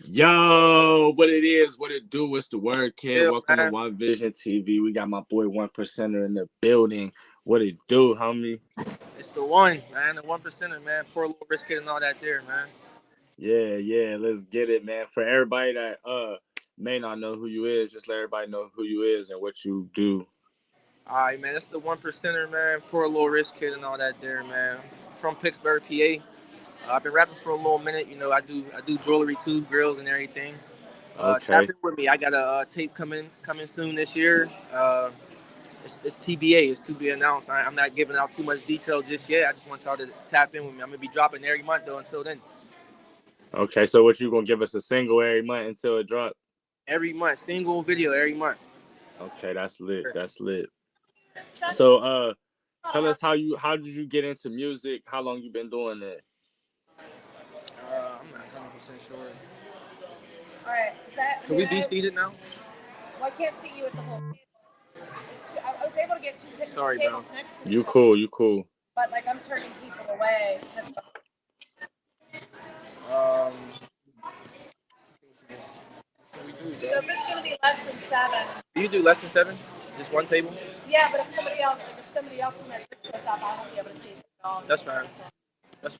Yo, what it is, what it do, what's the word, kid? Yeah, Welcome to man. One Vision TV. We got my boy 1%er in the building. What it do, homie? It's the one, man. The 1%er, man. Poor little risk kid and all that there, man. Yeah, let's get it, man. For everybody that may not know who you is, just let everybody know who you is and what you do. All right, man. It's the 1%er, man. Poor little risk kid and all that there, man. From Pittsburgh, PA. I've been rapping for a little minute. You know, I do jewelry too, grills and everything. Tap Okay. in with me. I got a tape coming soon this year. It's TBA. It's to be announced. I'm not giving out too much detail just yet. I just want y'all to tap in with me. I'm gonna be dropping every month though. Until then, Okay, so what you gonna give us a single every month until it drop? every month, single video every month. Okay, that's lit. That's lit. So tell us how did you get into music? How long you been doing that? I'm not 100% sure. All right. Is that, Can we be seated now? well, I can't see you at the whole table. I was able to get two Sorry, tables bro. next to You each other, cool, you cool. but like I'm turning people away. Um, what we do, So bro? if it's gonna be less than 7, Do you do less than 7? Just one table? yeah. But if somebody else in there shows up, I won't be able to see it at all. That's fine. That's.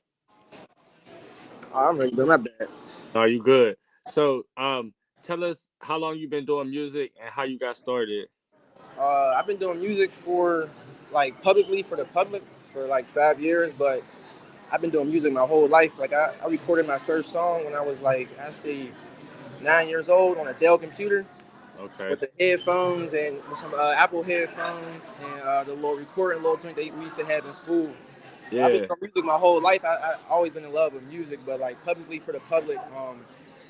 Oh, I'm ready, bro. My bad. No, you good. So tell us how long you been doing music and how you got started. I've been doing music for like publicly for the public for like 5 years, but I've been doing music my whole life. Like I recorded my first song when I was like I say 9 years old on a Dell computer Okay. with the headphones and with some Apple headphones and the little recording little joint that we used to have in school. So I've been Yeah. doing music my whole life. I always been in love with music, but like publicly for the public,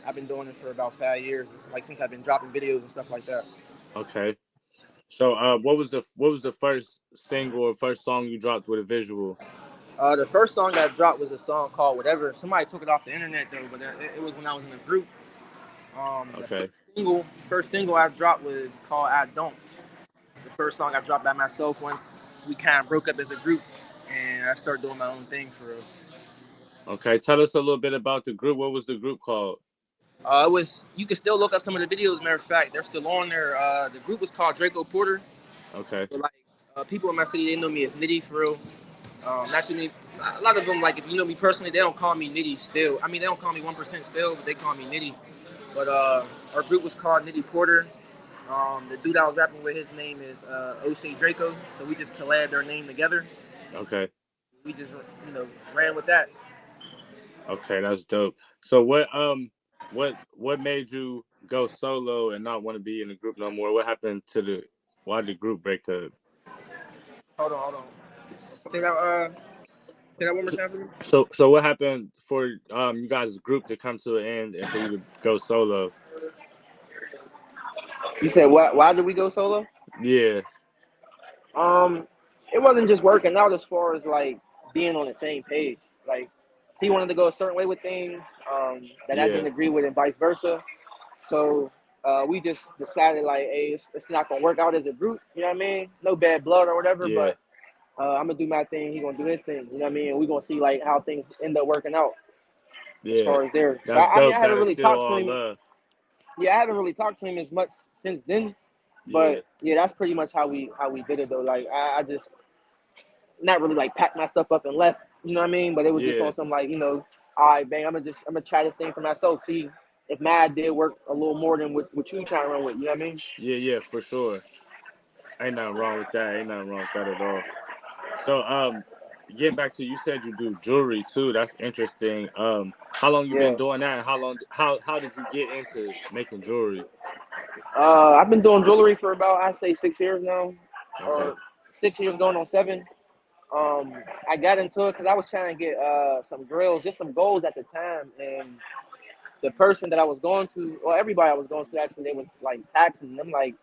I've been doing it for about 5 years. Like since I've been dropping videos and stuff like that. Okay. So what was the first single or first song you dropped with a visual? The first song I dropped was a song called Whatever. Somebody took it off the internet though, but it was when I was in a group. The Okay. first single I dropped was called I Don't. It's the first song I dropped by myself once we kind of broke up as a group, and I started doing my own thing for real. Okay. Tell us a little bit about the group. What was the group called? It was you can still look up some of the videos. Matter of fact, they're still on there. The group was called Draco Porter. Okay. But like people in my city, they know me as Nitty for real. Actually, a lot of them like if you know me personally, they don't call me Nitty still. I mean, they don't call me 1% still, but they call me Nitty. But our group was called Nitty Porter. The dude I was rapping with, his name is O'Shea Draco. So we just collabed our name together. Okay. We just ran with that. Okay, that's dope. So what made you go solo and not want to be in the group no more? What happened to why did the group break up? Hold on. Say that one more time for me. So what happened for you guys' group to come to an end and for you to go solo? You said what? Why did we go solo? Yeah. Um, it wasn't just working out as far as like being on the same page. Like he wanted to go a certain way with things that I Yeah. didn't agree with, and vice versa. So we just decided like, hey, it's not gonna work out as a group. You know what I mean? No bad blood or whatever, Yeah. but I'm gonna do my thing. He gonna do his thing. You know what I mean? And we gonna see like how things end up working out as Yeah. far as there. So That's I mean, dope I that haven't it's really still talked to all him. love. Yeah, I haven't really talked to him as much since then. Yeah. But yeah, that's pretty much how we did it though. Like I just not really like packed my stuff up and left. You know what I mean? But it was just Yeah. on some like all right, bang, I'm gonna try this thing for myself. See if my idea work a little more than what you trying to run with. You know what I mean? Yeah, for sure. Ain't nothing wrong with that. Ain't nothing wrong with that at all. So getting back to you said you do jewelry too. That's interesting. How long you been Yeah. doing that and how did you get into making jewelry? I've been doing jewelry for about I say 6 years now, Okay. or 6 years going on 7. I got into it because I was trying to get some grills, just some goals at the time, and the person that I was going to, or everybody I was going to, actually, they was like taxing. And I'm like,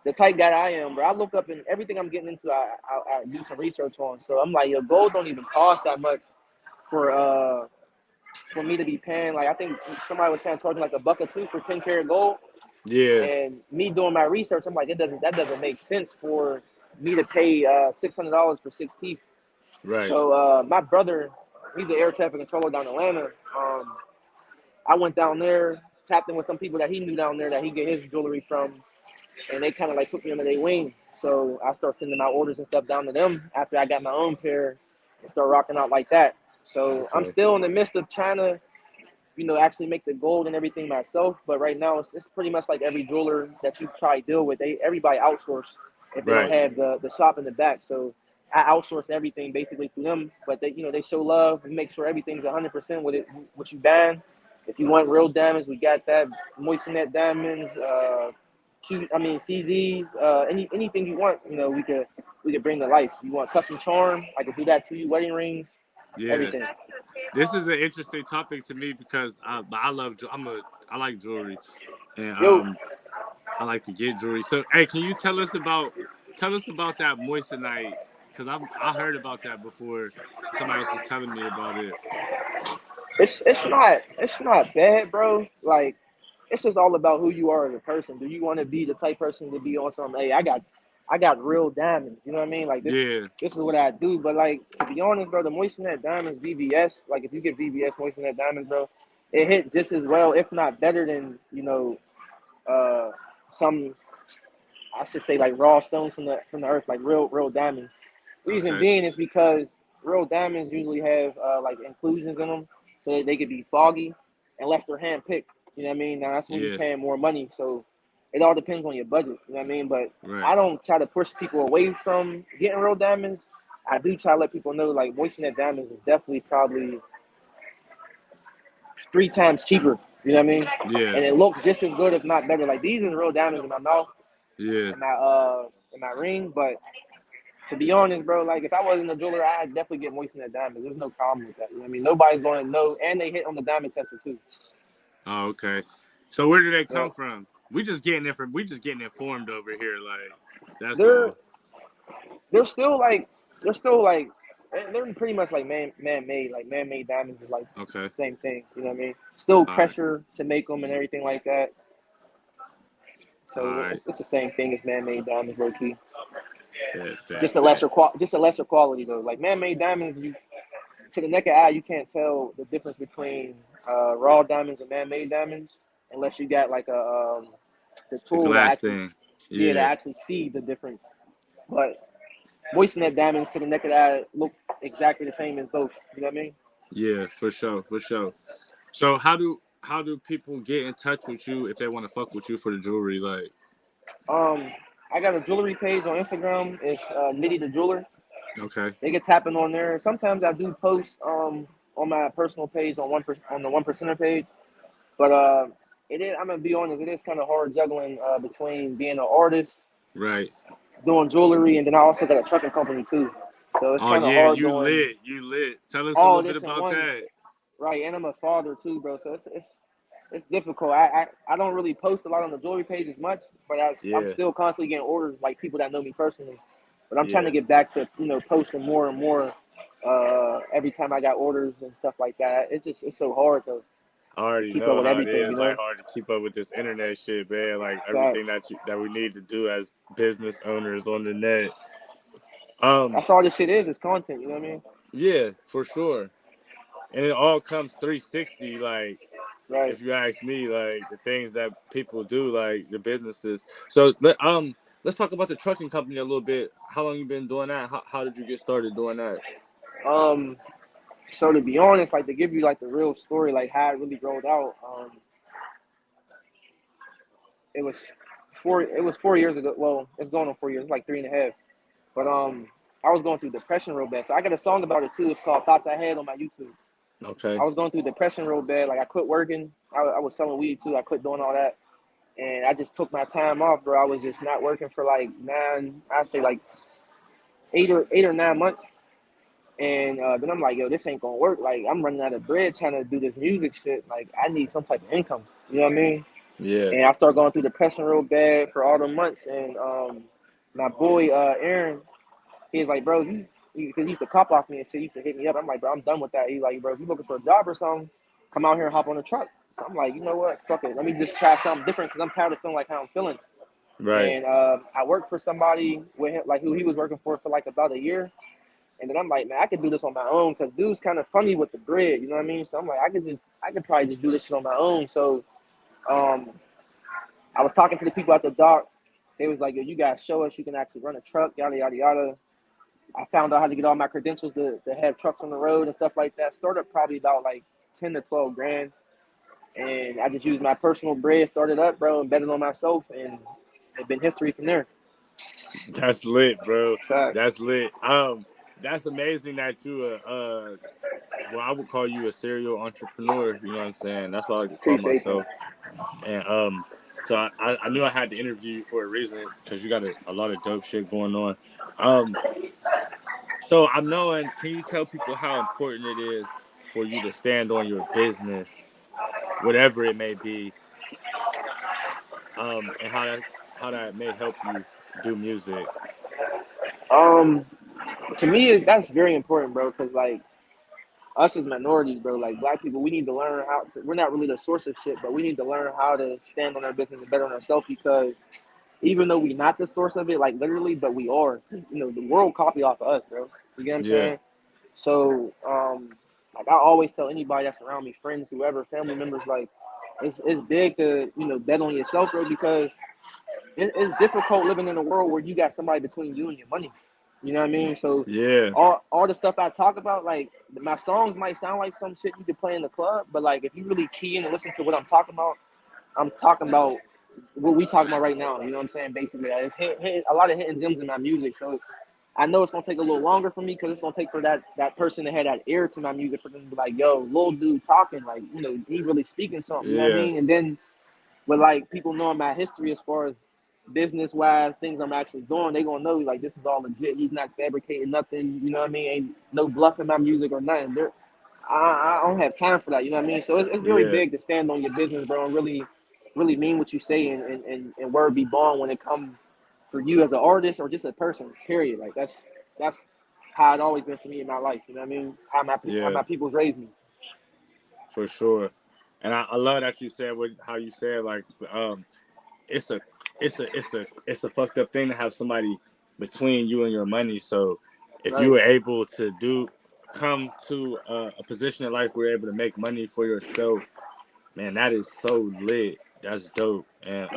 the type guy I am, bro. I look up and everything I'm getting into, I do some research on. So I'm like, yo, gold don't even cost that much for for me to be paying. Like I think somebody was trying to charge me like a buck or two for 10 karat gold. Yeah. And me doing my research, I'm like, that doesn't make sense for me to pay $600 for 6 teeth. Right. So my brother, he's an air traffic controller down in Atlanta. I went down there, tapped in with some people that he knew down there that he get his jewelry from, and they kind of like took me under their wing. So I started sending my orders and stuff down to them after I got my own pair and start rocking out like that. So I'm Okay. still in the midst of trying to, actually make the gold and everything myself. But right now, it's pretty much like every jeweler that you probably deal with. Everybody outsource if they don't Right. have the shop in the back. So I outsource everything basically through them. But they show love and make sure everything's 100% with it what you buying. If you want real diamonds, we got that. Moisten that diamonds, CZs, anything you want. We could bring to life. You want custom charm, I could do that to you. Wedding rings, Yeah. everything. This is an interesting topic to me because I love I like jewelry and Yo, I like to get jewelry. So hey, can you tell us about that moissanite? Because I heard about that before. Somebody else was telling me about it. it's not bad, bro. Like, it's just all about who you are as a person. Do you want to be the type person to be on some? Hey, I got real diamonds. You know what I mean? Like this. Yeah. This is what I do. But like, to be honest, bro, the moissanite diamonds VVS. Like if you get VVS moissanite diamonds, bro, it hit just as well, if not better than some, I should say, like raw stones from the earth, like real diamonds. Reason Okay. being is because real diamonds usually have like inclusions in them, so that they could be foggy unless they're hand picked. You know what I mean? Now that's when you're Yeah. paying more money. So it all depends on your budget. You know what I mean? But Right. I don't try to push people away from getting real diamonds. I do try to let people know like moissanite diamonds is definitely probably 3 times cheaper. You know what I mean? Yeah. And it looks just as good, if not better. Like these is real diamonds in my mouth Yeah. and my ring, but to be honest, bro, like if I wasn't a jeweler, I'd definitely get moistened diamonds. There's no problem with that. You know what I mean? Nobody's going to know, and they hit on the diamond tester too. Oh, okay. So where do they Yeah, come from? We just getting informed over here. Like that's they're all. they're still like they're pretty much like man made. Like man made diamonds is like it's Okay. the same thing. You know what I mean? Still All right. pressure to make them and everything like that. All So right. it's the same thing as man made diamonds, low key. Bet. Bet. Just a lesser quality though. Like man made diamonds, you to the naked eye, you can't tell the difference between raw diamonds and man-made diamonds unless you got like the The tool glass thing. to Yeah. actually see the difference. But moistened diamonds to the naked eye looks exactly the same as both. You know what I mean? Yeah. For sure. For sure. So how do people get in touch with you if they want to fuck with you for the jewelry? Like, Um, I got a jewelry page on Instagram. It's Nitty the Jeweler. okay, They get tapping on there. Sometimes I do post on my personal page on the one percenter page. But it is. I'm gonna be honest. It is kind of hard juggling between being an artist, right. doing jewelry, and then I also got a trucking company too. So it's Oh kind of yeah, hard doing you lit. Tell us a all little bit this in about one. that. Right, and I'm a father too, bro. So it's difficult. I don't really post a lot on the jewelry page as much, but I'm Yeah. still constantly getting orders like people that know me personally. But I'm trying to Yeah. get back to posting more and more every time I got orders and stuff like that. It's so hard though I to already keep up know with how it everything, is. Like hard to keep up with this internet shit, man. Like everything Facts. that we need to do as business owners on the net. Um. That's all this shit is content. You know what I mean? Yeah, for sure. And it all comes 360. Like Right. if you ask me, like the things that people do, like the businesses. So let's talk about the trucking company a little bit. How long you been doing that? How did you get started doing that? Um. So to be honest, like to give you like the real story, like how it really rolled out. It was 4 years ago. Well, it's going on 4 years. It's like 3.5. But I was going through depression real bad. So I got a song about it too. It's called Thoughts I Had on my YouTube. I Okay. was going through depression real bad. Like I quit working. I was selling weed too. I quit doing all that, and I just took my time off, bro. I was just not working for like I'd say like 8 or 9 months. And then I'm like, yo, this ain't gonna work. Like I'm running out of bread trying to do this music shit. Like I need some type of income. You know what I mean? Yeah. And I started going through depression real bad for all the months. And my boy Aaron, he was like, bro, because he used to cop off me and shit. He used to hit me up. I'm like, bro, I'm done with that. He's like, bro, if you looking for a job or something, come out here and hop on the truck. So I'm like, you know what? Fuck it. Let me just try something different because I'm tired of feeling like how I'm feeling. Right. And I worked for somebody with him, like who he was working for like about a year. And then I'm like, man, I could do this on my own because dude's kind of funny with the bread, you know what I mean? So I'm like, I could probably just do this shit on my own. So um, I was talking to the people at the dock. They was like, yo, you guys show us you can actually run a truck, yada, yada, yada. I found out how to get all my credentials to have trucks on the road and stuff like that. Started probably about like 10 to 12 grand. And I just used my personal bread, started up, bro, and betted on myself. And it's been history from there. That's lit, bro. Fact. That's lit. That's amazing that you well, I would call you a serial entrepreneur. You know what I'm saying? That's what I like to call Appreciate that. myself. And so I knew I had to interview you for a reason because you got a lot of dope shit going on. Um, so I'm knowing. Can you tell people how important it is for you to stand on your business, whatever it may be, and how that may help you do music? Um, to me, that's very important, bro, because like us as minorities, bro, like black people, we need to learn how to, we're not really the source of shit, but we need to learn how to stand on our business and better on ourselves because even though we're not the source of it, like literally, but we are. You know, the world copy off of us, bro. You get what I'm Yeah, saying? So, like I always tell anybody that's around me, friends, whoever, family members, like it's big to bet on yourself, bro, because it's difficult living in a world where you got somebody between you and your money. You know what I mean? So yeah, all the stuff I talk about, like my songs might sound like some shit you could play in the club, but like if you really key in and listen to what I'm talking about what we talking about right now. You know what I'm saying? Basically, it's a lot of hidden gems in my music. So I know it's gonna take a little longer for me because it's gonna take for that person to have that ear to my music for them to be like, yo, little dude talking, like he really speaking something. You know what I yeah, mean? And then with like people knowing my history as far as business wise, things I'm actually doing, they gonna know like this is all legit. He's not fabricating nothing. You know what I mean? Ain't no bluffing my music or nothing. I don't have time for that. You know what I mean? So it's really yeah, big to stand on your business, bro, and really mean what you say and word be bond when it comes for you as an artist or just a person. Period. Like that's how it always been for me in my life. You know what I mean? How yeah, my people's raised me. for sure. And I love that you said how you said like it's a it's a fucked up thing to have somebody between you and your money. So if you Right. were able to come to a position in life where you're able to make money for yourself, man, that is so lit. That's dope. And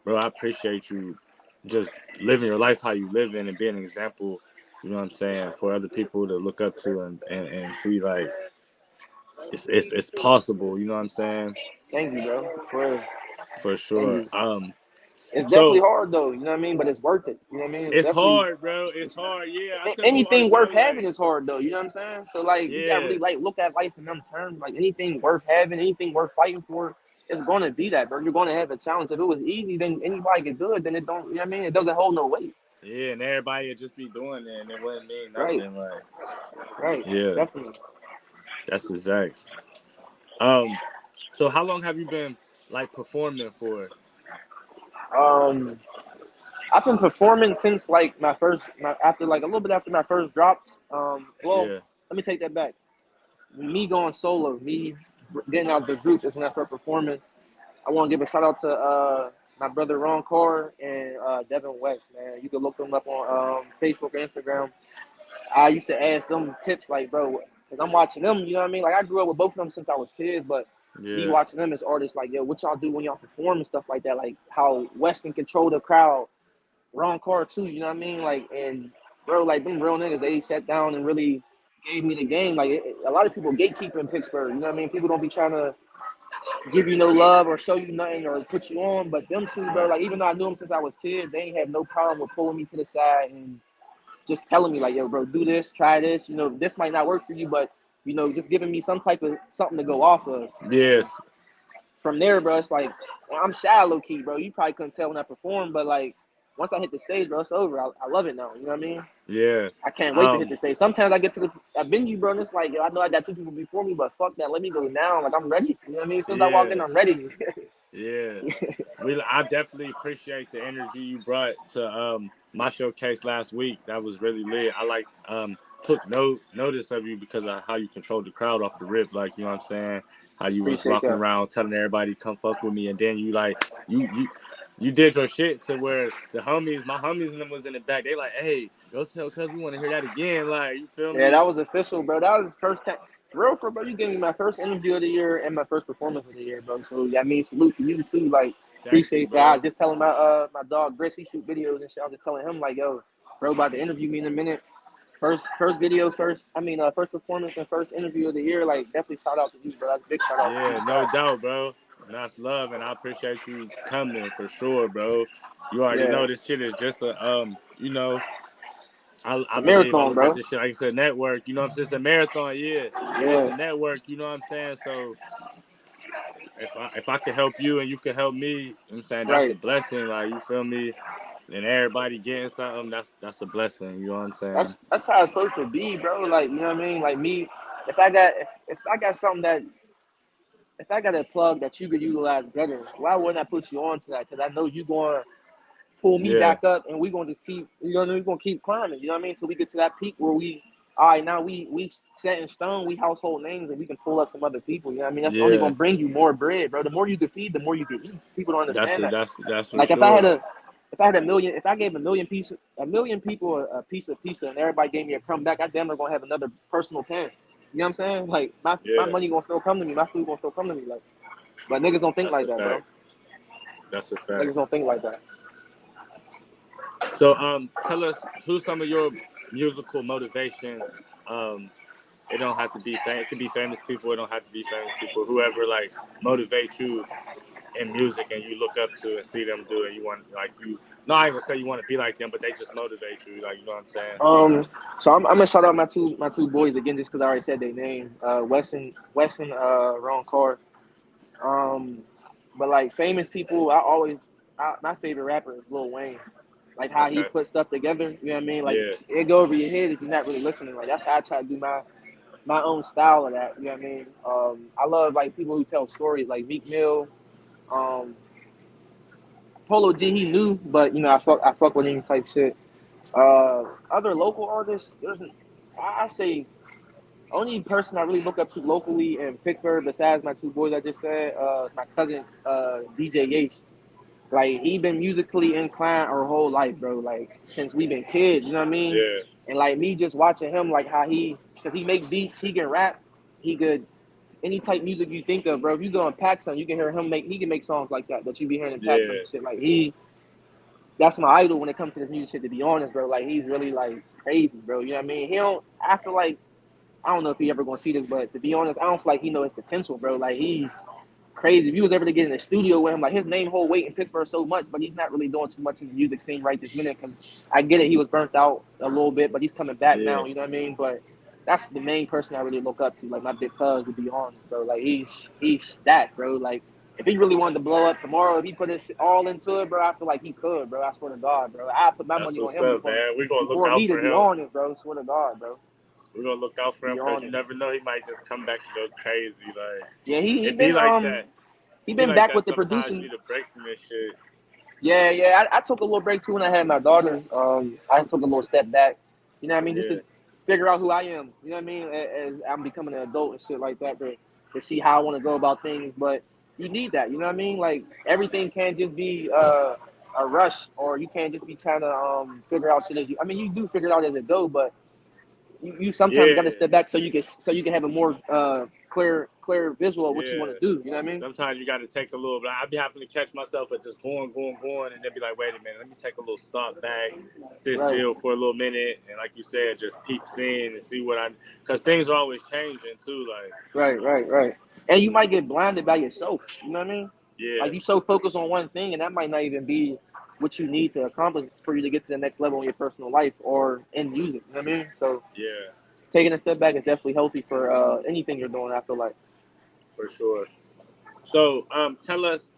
bro, I appreciate you just living your life how you live in and being an example, you know what I'm saying, for other people to look up to and see like it's possible, you know what I'm saying? Thank you, bro. For For thank sure. you. It's definitely So hard though, you know what I mean? But it's worth it. You know what I mean? It's it's definitely hard, bro. It's hard. Yeah, I tell people all the anything worth time, having like, is hard though. You know what I'm saying? So like you gotta yeah, really like look at life in them terms. Like anything worth having, anything worth fighting for, it's gonna be that, bro. You're gonna have a challenge. If it was easy, then anybody could do it. Then it don't. You know what I mean? It doesn't hold no weight. yeah, and everybody would just be doing it, and it wouldn't mean Right. nothing. Like, Right. yeah, Definitely. that's exact. Um, so how long have you been like performing for? Um, I've been performing since like after like a little bit after my first drops. Well, Yeah, let me take that back. Me going solo, me getting out of the group is when I start performing. I want to give a shout out to my brother Ron Carr and Devin West, man. You can look them up on Facebook or Instagram. I used to ask them tips, like, bro, because I'm watching them, you know what I mean? Like, I grew up with both of them since I was kids, but me yeah, watching them as artists, like, yo, what y'all do when y'all perform and stuff like that? Like, how West can control the crowd, Ron Carr, too, you know what I mean? Like, and, bro, like, them real niggas, they sat down and really gave me the game. Like, a lot of people gatekeep in Pittsburgh, you know what I mean? People don't be trying to give you no love or show you nothing or put you on. But them two, bro, right, like even though I knew them since I was kids, they ain't have no problem with pulling me to the side and just telling me like, yo, bro, do this, try this. You know, this might not work for you, but just giving me some type of something to go off of. yes, From there, bro, it's like I'm shy low key, bro. You probably couldn't tell when I performed, but like once I hit the stage, bro, it's over. I love it now. You know what I mean? yeah, I can't wait to hit um, the stage. Sometimes I get to the Benji, bro, and it's like, yo, I know I got two people before me, but fuck that. Let me go now. Like I'm ready. You know what I mean? As soon as I walk in, yeah, I'm ready. yeah. I definitely appreciate the energy you brought to my showcase last week. That was really lit. I like took notice of you because of how you controlled the crowd off the rip, like you know what I'm saying. How you was Appreciate walking that. around telling everybody come fuck with me, and then you like you you did your shit to where my homies and them was in the back. They like, hey, go tell cuz we want to hear that again. Like, you feel Yeah, me? that was official, bro. That was his first time. For real, bro. You gave me my first interview of the year and my first performance of the year, bro. So yeah, I mean, salute to you too. Like, Thank you, appreciate that. I bro. just telling my dog Briss, he shoot videos and shit. I was just telling him like, yo, bro, about to interview me in a minute. First video, first performance and first interview of the year. Like, definitely shout out to you, bro. That's a big shout out to Yeah, you, no bro. doubt, bro. That's love, and I appreciate you coming for sure, bro. You already Yeah, know this shit is just a it's I a believe I marathon, look at bro. this shit like it's a network. You know what I'm saying? It's a marathon, yeah, and it's a Yeah, network. You know what I'm saying? So if I could help you and you could help me, you know what I'm saying that's a right. blessing. Like, you feel me? And everybody getting something, that's a blessing. You know what I'm saying? That's how it's supposed to be, bro. Like, you know what I mean? Like me, if I got something that if I got a plug that you could utilize better, why wouldn't I put you on to that? Because I know you going to pull me Yeah, back up, and we gonna just keep, we're gonna keep climbing. You know what I mean? Till we get to that peak where all right, now we set in stone, we household names, and we can pull up some other people. You know what I mean? That's only yeah. gonna bring you more bread, bro. The more you can feed, the more you can eat. People don't That's understand a, that. that's for Like sure. if I gave a million people a piece of pizza, and everybody gave me a crumb back, I damn near gonna have another personal pan. You know what I'm saying? Like my Yeah, money gonna still come to me, my food gonna still come to me. Like, but niggas don't think that's like a that, bro. fact. That's a fact. Niggas don't think like that. So, tell us who's some of your musical motivations. Um, it don't have to be it could be famous people. It don't have to be famous people. Whoever like motivates you in music and you look up to and see them do it. You want like you. No, I ain't gonna say you want to be like them, but they just motivate you. Like, you know what I'm saying? So I'm gonna shout out my two boys again just because I already said their name. Weston, Ron Carr. Um, but like famous people, my favorite rapper is Lil Wayne. Like how he Okay. put stuff together, you know what I mean? Like Yeah. it go over your head if you're not really listening. Like that's how I try to do my own style of that. You know what I mean? I love like people who tell stories, like Meek Mill, um, Polo G. He knew, but I fuck with him type shit. Other local artists, I say only person I really look up to locally in Pittsburgh, besides my two boys I just said, my cousin DJ Yates. Like he been musically inclined our whole life, bro. Like since we been kids, you know what I mean? Yeah. And like me just watching him, like how cause he make beats, he can rap, he could any type music you think of, bro. If you go and pack some, you can hear him he can make songs like that you be hearing in pack some Yeah. shit. Like that's my idol when it comes to this music shit. To be honest, bro, like he's really like crazy, bro. You know what I mean? He don't. I feel like I don't know if he ever gonna see this, but to be honest, I don't feel like he know his potential, bro. Like he's crazy. If you was ever to get in the studio with him, like his name hold weight in Pittsburgh so much, but he's not really doing too much in the music scene right this minute. Cause I get it, he was burnt out a little bit, but he's coming back Yeah. now. You know what I mean? But that's the main person I really look up to, like my big cuz, to be honest, bro. Like he's that, bro. Like if he really wanted to blow up tomorrow, if he put his shit all into it, bro, I feel like he could, bro. I swear to God, bro. I put my That's money on what's him up, before man. We're gonna look before out me, to for be him. honest, bro. Swear to God, bro. We're gonna look out for him Be because you honest. never know. He might just come back and go crazy. Like, Yeah, he it be been like that. he Be been like back that with the sometimes. You producing. need a break from this shit. Yeah. I took a little break too when I had my daughter. I took a little step back. You know what I mean? Just Yeah. to figure out who I am. You know what I mean? As I'm becoming an adult and shit like that, to see how I want to go about things. But you need that. You know what I mean? Like everything can't just be a rush, or you can't just be trying to figure out shit as you. I mean, you do figure it out as it go, but you sometimes got to Yeah. step back so you can have a more clear visual of what you want Yeah. to do. You know what I mean? Sometimes you got to take a little. But I be having to catch myself at just going, and then be like, wait a minute, let me take a little stop back, sit Right. still for a little minute, and like you said, just peep scene and see what because things are always changing too. Like, Right. And you might get blinded by yourself. You know what I mean? yeah, Like you so focused on one thing, and that might not even be what you need to accomplish for you to get to the next level in your personal life or in music. You know what I mean? So yeah, taking a step back is definitely healthy for anything you're doing. I feel like. for sure. So, tell us,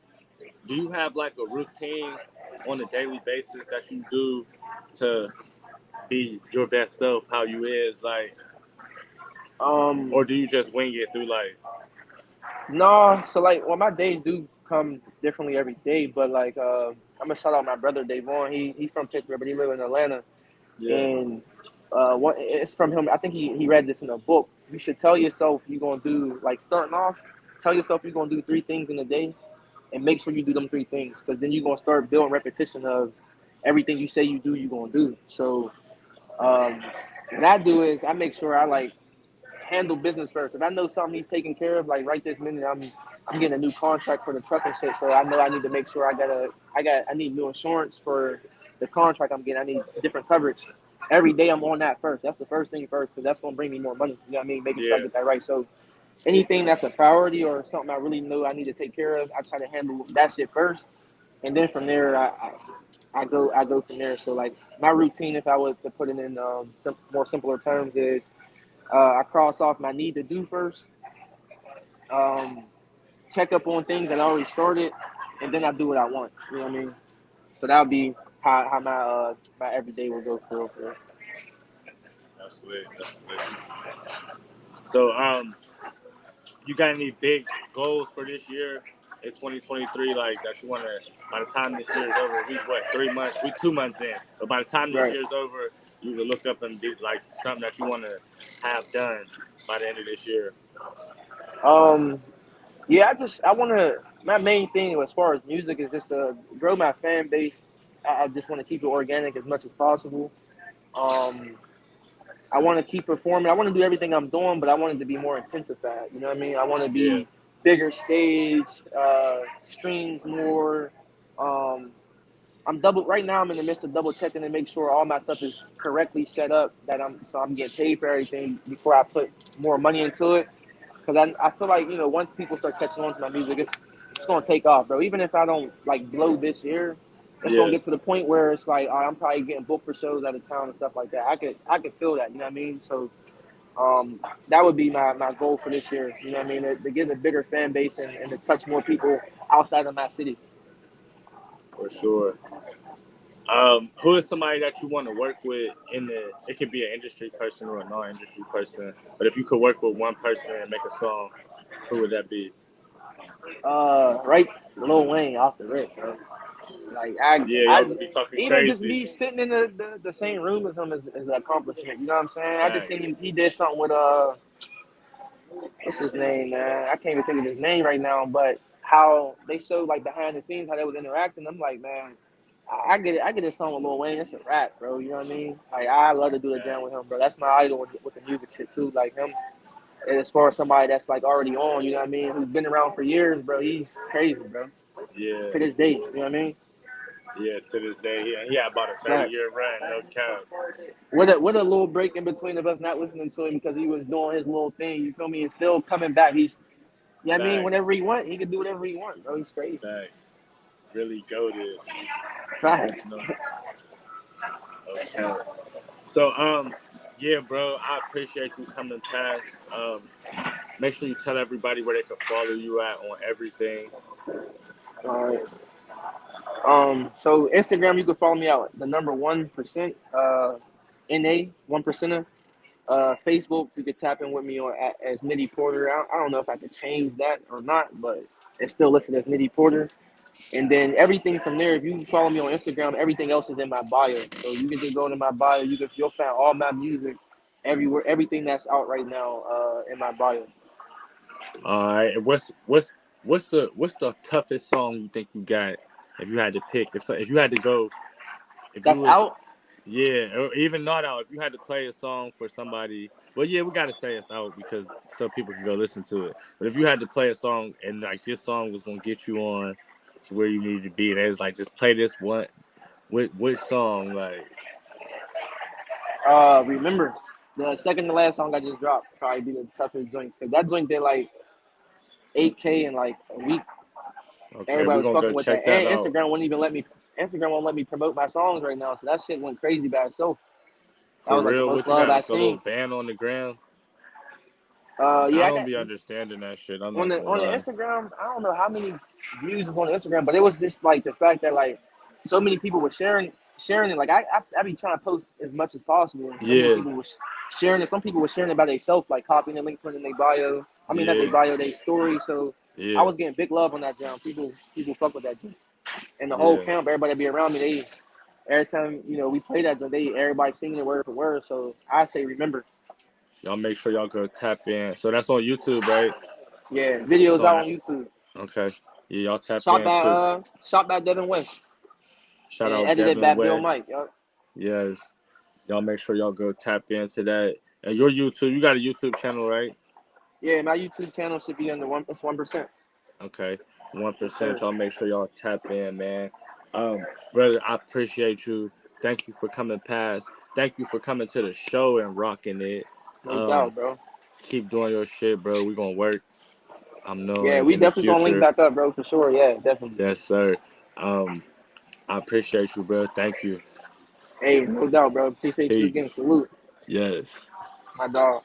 do you have like a routine on a daily basis that you do to be your best self, how you is, like, Um, or do you just wing it through life? no, so like, well, my days do come differently every day, but like, I'm gonna shout out my brother Davon. He's from Pittsburgh, but he live in Atlanta, Yeah. and it's from him. I think he read this in a book. You should tell yourself you're gonna do like starting off. Tell yourself you're gonna do three things in a day, and make sure you do them 3 things, because then you're gonna start building repetition of everything you say you do, you're gonna do. So what I do is I make sure I like handle business first. If I know something he's taking care of, like right this minute, I'm getting a new contract for the truck and shit. So I know I need to make sure I need new insurance for the contract I'm getting. I need different coverage. Every day I'm on that first. That's the first thing first, because that's gonna bring me more money. You know what I mean? Making sure I Yeah. get that right. So anything that's a priority or something I really know I need to take care of, I try to handle that shit first, and then from there I go from there. So like my routine, if I was to put it in more simpler terms, is I cross off my need to do first, um, check up on things that I already started, and then I do what I want. You know what I mean? So that would be how my everyday will go for real. That's lit. That's lit. So you got any big goals for this year in 2023, like that you want to, by the time this year is over, we what, 3 months, we 2 months in, but by the time this Right. year's over, you would look up and be like something that you want to have done by the end of this year? Um. Yeah. I want to. My main thing as far as music is just to grow my fan base. I just want to keep it organic as much as possible. Um. I want to keep performing. I want to do everything I'm doing, but I want it to be more intensified. You know what I mean? I want to Yeah, be bigger stage, streams more. Um, I'm double right now. I'm in the midst of double checking to make sure all my stuff is correctly set up. That I'm getting paid for everything before I put more money into it. Because I feel like once people start catching on to my music, it's gonna take off, bro. Even if I don't like blow this year, it's gonna yeah, get to the point where it's like, I'm probably getting booked for shows out of town and stuff like that. I could feel that. You know what I mean? So that would be my goal for this year. You know what I mean? To get a bigger fan base and to touch more people outside of my city. for sure. Who is somebody that you want to work with in the? It could be an industry person or a non-industry person, but if you could work with one person and make a song, who would that be? Right, Lil Wayne off the rip, bro. Like Yeah, y'all I could be talking even just crazy. me sitting in the same room as him is an accomplishment. You know what I'm saying? I just seen Thanks. him. He did something with what's his name, man? I can't even think of his name right now. But how they showed like behind the scenes how they was interacting. I'm like, man, I get it. I get this song with Lil Wayne. It's a rap, bro. You know what I mean? Like I love to do the jam with Thanks. him, bro. That's my idol with the music shit too. Like him, and as far as somebody that's like already on, you know what I mean? Who's been around for years, bro. He's crazy, bro. Yeah. To this day, you know what I mean? Yeah, to this day, he had about a 30 Facts. year run, no cap. With a little break in between of us not listening to him because he was doing his little thing. You feel me? And still coming back. You know what I mean? Whenever Facts. he want, he can do whatever he want, bro. He's crazy. Facts. Really goated. Facts. No, okay. So, yeah, bro, I appreciate you coming past. Make sure you tell everybody where they can follow you at on everything. All right. So Instagram, you can follow me out the number 1%, NA 1%. Facebook, you can tap in with me on as Nitty Porter. I don't know if I could change that or not, but it's still listed as Nitty Porter. And then everything from there, if you follow me on Instagram, everything else is in my bio. So you can just go into my bio. You'll find all my music everywhere, everything that's out right now in my bio. All right. What's the toughest song you think you got if you had to pick? If you had to go, if you That's was, out. yeah, or even not out, if you had to play a song for somebody, well, yeah, we got to say it's out because so people can go listen to it. But if you had to play a song and like this song was gonna get you on to where you needed to be, and it's like just play this one, which song, like, Remember, the second to last song I just dropped probably be the toughest joint because that joint did like 8K in like a week. okay, Everybody we're was gonna go fucking with check that, that and out Instagram won't even let me. Instagram won't let me promote my songs right now, so that shit went crazy by itself. That for was like the real. most What you love got, I like a little seen. band on the ground? Yeah, I I don't got be understanding that shit. I'm on not the gonna on the lie. Instagram. I don't know how many views is on the Instagram, but it was just like the fact that like so many people were sharing it. Like I be trying to post as much as possible, and so many Yeah, people were sharing it. Some people were sharing it by themselves, like copying the link, putting in their bio. I mean, not their yeah, bio, their story. So I yeah, was getting big love on that jump. People fuck with that jump. And the whole yeah. camp, everybody be around me. They every time we play that, everybody singing it word for word. So I say remember, Y'all make sure y'all go tap in. So that's on YouTube, right? yeah, It's videos on. out on YouTube. Okay. Yeah, y'all tap in too. Shop by Devin West Shout and out edited Devin by Bill West. Mike. Yo. Yes. Y'all make sure y'all go tap into that. And your YouTube, you got a YouTube channel, right? Yeah, my YouTube channel should be under 1%. Okay. Yes, 1%. sir. Y'all make sure y'all tap in, man. Brother, I appreciate you. Thank you for coming past. Thank you for coming to the show and rocking it. No doubt, bro. Keep doing your shit, bro. We gonna work. I'm Yeah, knowing we in the definitely gonna link future. back up, bro, for sure. Yeah, definitely. Yes, sir. I appreciate you, bro. Thank you. Hey, no doubt, bro. Appreciate you again. Peace. Salute, Yes. my dog.